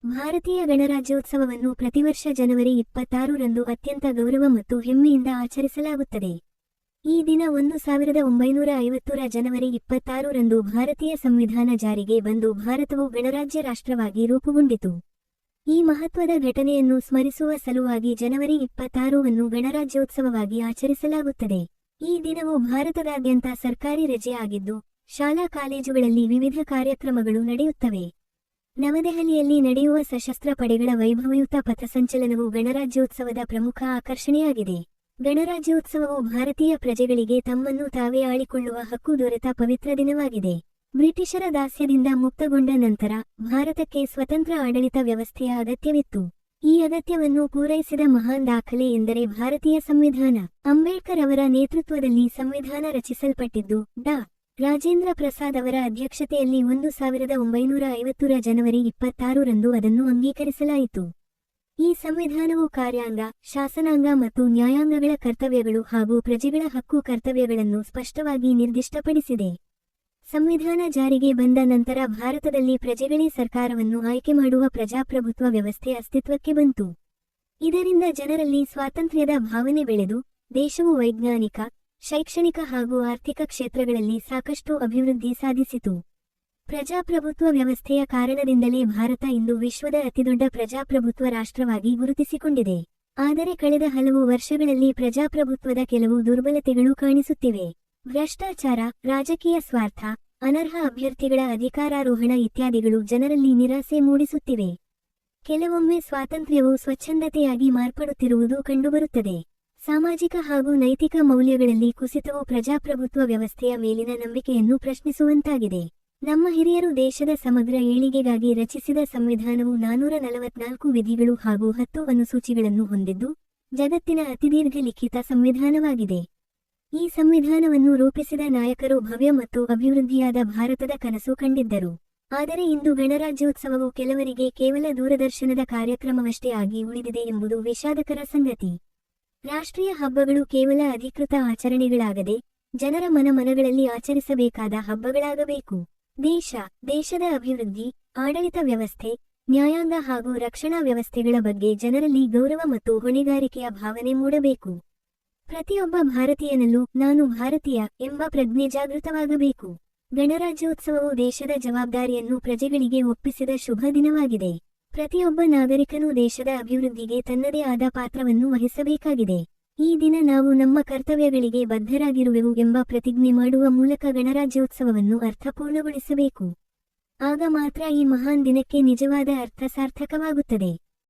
ಭಾರತೀಯ ಗಣರಾಜ್ಯೋತ್ಸವವನ್ನು ಪ್ರತಿವರ್ಷ ಜನವರಿ 26ರಂದು ಅತ್ಯಂತ ಗೌರವ ಮತ್ತು ಹೆಮ್ಮೆಯಿಂದ ಆಚರಿಸಲಾಗುತ್ತದೆ. ಈ ದಿನ 1950ರ ಜನವರಿ 26ರಂದು ಭಾರತೀಯ ಸಂವಿಧಾನ ಜಾರಿಗೆ ಬಂದು ಭಾರತವು ಗಣರಾಜ್ಯ ರಾಷ್ಟ್ರವಾಗಿ ರೂಪುಗೊಂಡಿತು. ಈ ಮಹತ್ವದ ಘಟನೆಯನ್ನು ಸ್ಮರಿಸುವ ಸಲುವಾಗಿ ಜನವರಿ 26ನ್ನು ಗಣರಾಜ್ಯೋತ್ಸವವಾಗಿ ಆಚರಿಸಲಾಗುತ್ತದೆ. ಈ ದಿನವು ಭಾರತದಾದ್ಯಂತ ಸರ್ಕಾರಿ ರಜೆ ಆಗಿದ್ದು, ಶಾಲಾ ಕಾಲೇಜುಗಳಲ್ಲಿ ವಿವಿಧ ಕಾರ್ಯಕ್ರಮಗಳು ನಡೆಯುತ್ತವೆ. ನವದೆಹಲಿಯಲ್ಲಿ ನಡೆಯುವ ಸಶಸ್ತ್ರ ಪಡೆಗಳ ವೈಭವಯುತ ಪಥಸಂಚಲನವು ಗಣರಾಜ್ಯೋತ್ಸವದ ಪ್ರಮುಖ ಆಕರ್ಷಣೆಯಾಗಿದೆ. ಗಣರಾಜ್ಯೋತ್ಸವವು ಭಾರತೀಯ ಪ್ರಜೆಗಳಿಗೆ ತಮ್ಮನ್ನು ತಾವೇ ಆಳಿಕೊಳ್ಳುವ ಹಕ್ಕು ದೊರೆತ ಪವಿತ್ರ ದಿನವಾಗಿದೆ. ಬ್ರಿಟಿಷರ ದಾಸ್ಯದಿಂದ ಮುಕ್ತಗೊಂಡ ನಂತರ ಭಾರತಕ್ಕೆ ಸ್ವತಂತ್ರ ಆಡಳಿತ ವ್ಯವಸ್ಥೆಯ ಅಗತ್ಯವಿತ್ತು. ಈ ಅಗತ್ಯವನ್ನು ಪೂರೈಸಿದ ಮಹಾನ್ ದಾಖಲೆ ಎಂದರೆ ಭಾರತೀಯ ಸಂವಿಧಾನ. ಅಂಬೇಡ್ಕರ್ ಅವರ ನೇತೃತ್ವದಲ್ಲಿ ಸಂವಿಧಾನ ರಚಿಸಲ್ಪಟ್ಟಿದ್ದು, ಡಾ. ರಾಜೇಂದ್ರ ಪ್ರಸಾದ್ ಅವರ ಅಧ್ಯಕ್ಷತೆಯಲ್ಲಿ 1950ರ ಜನವರಿ 26ರಂದು ಅದನ್ನು ಅಂಗೀಕರಿಸಲಾಯಿತು. ಈ ಸಂವಿಧಾನವು ಕಾರ್ಯಾಂಗ, ಶಾಸನಾಂಗ ಮತ್ತು ನ್ಯಾಯಾಂಗಗಳ ಕರ್ತವ್ಯಗಳು ಹಾಗೂ ಪ್ರಜೆಗಳ ಹಕ್ಕು ಕರ್ತವ್ಯಗಳನ್ನು ಸ್ಪಷ್ಟವಾಗಿ ನಿರ್ದಿಷ್ಟಪಡಿಸಿದೆ. ಸಂವಿಧಾನ ಜಾರಿಗೆ ಬಂದ ನಂತರ ಭಾರತದಲ್ಲಿ ಪ್ರಜೆಗಳೇ ಸರ್ಕಾರವನ್ನು ಆಯ್ಕೆ ಮಾಡುವ ಪ್ರಜಾಪ್ರಭುತ್ವ ವ್ಯವಸ್ಥೆ ಅಸ್ತಿತ್ವಕ್ಕೆ ಬಂತು. ಇದರಿಂದ ಜನರಲ್ಲಿ ಸ್ವಾತಂತ್ರ್ಯದ ಭಾವನೆ ಬೆಳೆದು, ದೇಶವು ವೈಜ್ಞಾನಿಕ, ಶೈಕ್ಷಣಿಕ ಹಾಗೂ ಆರ್ಥಿಕ ಕ್ಷೇತ್ರಗಳಲ್ಲಿ ಸಾಕಷ್ಟು ಅಭಿವೃದ್ಧಿ ಸಾಧಿಸಿತು. ಪ್ರಜಾಪ್ರಭುತ್ವ ವ್ಯವಸ್ಥೆಯ ಕಾರಣದಿಂದಲೇ ಭಾರತ ಇಂದು ವಿಶ್ವದ ಅತಿದೊಡ್ಡ ಪ್ರಜಾಪ್ರಭುತ್ವ ರಾಷ್ಟ್ರವಾಗಿ ಗುರುತಿಸಿಕೊಂಡಿದೆ. ಆದರೆ ಕಳೆದ ಹಲವು ವರ್ಷಗಳಲ್ಲಿ ಪ್ರಜಾಪ್ರಭುತ್ವದ ಕೆಲವು ದುರ್ಬಲತೆಗಳು ಕಾಣಿಸುತ್ತಿವೆ. ಭ್ರಷ್ಟಾಚಾರ, ರಾಜಕೀಯ ಸ್ವಾರ್ಥ, ಅನರ್ಹ ಅಭ್ಯರ್ಥಿಗಳ ಅಧಿಕಾರಾರೋಹಣ ಇತ್ಯಾದಿಗಳು ಜನರಲ್ಲಿ ನಿರಾಸೆ ಮೂಡಿಸುತ್ತಿವೆ. ಕೆಲವೊಮ್ಮೆ ಸ್ವಾತಂತ್ರ್ಯವು ಸ್ವಚ್ಛಂದತೆಯಾಗಿ ಮಾರ್ಪಡುತ್ತಿರುವುದು ಕಂಡುಬರುತ್ತದೆ. ಸಾಮಾಜಿಕ ಹಾಗೂ ನೈತಿಕ ಮೌಲ್ಯಗಳಲ್ಲಿ ಕುಸಿತವು ಪ್ರಜಾಪ್ರಭುತ್ವ ವ್ಯವಸ್ಥೆಯ ಮೇಲಿನ ನಂಬಿಕೆಯನ್ನು ಪ್ರಶ್ನಿಸುವಂತಾಗಿದೆ. ನಮ್ಮ ಹಿರಿಯರು ದೇಶದ ಸಮಗ್ರ ಏಳಿಗೆಗಾಗಿ ರಚಿಸಿದ ಸಂವಿಧಾನವು 444 ವಿಧಿಗಳು ಹಾಗೂ 10 ಅನುಸೂಚಿಗಳನ್ನು ಹೊಂದಿದ್ದು, ಜಗತ್ತಿನ ಅತಿದೀರ್ಘ ಲಿಖಿತ ಸಂವಿಧಾನವಾಗಿದೆ. ಈ ಸಂವಿಧಾನವನ್ನು ರೂಪಿಸಿದ ನಾಯಕರು ಭವ್ಯ ಮತ್ತು ಅಭಿವೃದ್ಧಿಯಾದ ಭಾರತದ ಕನಸು ಕಂಡಿದ್ದರು. ಆದರೆ ಇಂದು ಗಣರಾಜ್ಯೋತ್ಸವವು ಕೆಲವರಿಗೆ ಕೇವಲ ದೂರದರ್ಶನದ ಕಾರ್ಯಕ್ರಮವಷ್ಟೇ ಆಗಿ ಉಳಿದಿದೆ ಎಂಬುದು ವಿಷಾದಕರ ಸಂಗತಿ. ರಾಷ್ಟ್ರೀಯ ಹಬ್ಬಗಳು ಕೇವಲ ಅಧಿಕೃತ ಆಚರಣೆಗಳಾಗದೆ, ಜನರ ಮನಗಳಲ್ಲಿ ಆಚರಿಸಬೇಕಾದ ಹಬ್ಬಗಳಾಗಬೇಕು. ದೇಶದ ಅಭಿವೃದ್ಧಿ, ಆಡಳಿತ ವ್ಯವಸ್ಥೆ, ನ್ಯಾಯಾಂಗ ಹಾಗೂ ರಕ್ಷಣಾ ವ್ಯವಸ್ಥೆಗಳ ಬಗ್ಗೆ ಜನರಲ್ಲಿ ಗೌರವ ಮತ್ತು ಹೊಣೆಗಾರಿಕೆಯ ಭಾವನೆ ಮೂಡಬೇಕು. ಪ್ರತಿಯೊಬ್ಬ ಭಾರತೀಯನಲ್ಲೂ ನಾನು ಭಾರತೀಯ ಎಂಬ ಪ್ರಜ್ಞೆ ಜಾಗೃತವಾಗಬೇಕು. ಗಣರಾಜ್ಯೋತ್ಸವವು ದೇಶದ ಜವಾಬ್ದಾರಿಯನ್ನು ಪ್ರಜೆಗಳಿಗೆ ಒಪ್ಪಿಸಿದ ಶುಭ ದಿನವಾಗಿದೆ. ಪ್ರತಿಯೊಬ್ಬ ನಾಗರಿಕನೂ ದೇಶದ ಅಭಿವೃದ್ಧಿಗೆ ತನ್ನದೇ ಆದ ಪಾತ್ರವನ್ನು ವಹಿಸಬೇಕಾಗಿದೆ. ಈ ದಿನ ನಾವು ನಮ್ಮ ಕರ್ತವ್ಯಗಳಿಗೆ ಬದ್ಧರಾಗಿರುವೆವು ಎಂಬ ಪ್ರತಿಜ್ಞೆ ಮಾಡುವ ಮೂಲಕ ಗಣರಾಜ್ಯೋತ್ಸವವನ್ನು ಅರ್ಥಪೂರ್ಣಗೊಳಿಸಬೇಕು. ಆಗ ಮಾತ್ರ ಈ ಮಹಾನ್ ದಿನಕ್ಕೆ ನಿಜವಾದ ಅರ್ಥ ಸಾರ್ಥಕವಾಗುತ್ತದೆ.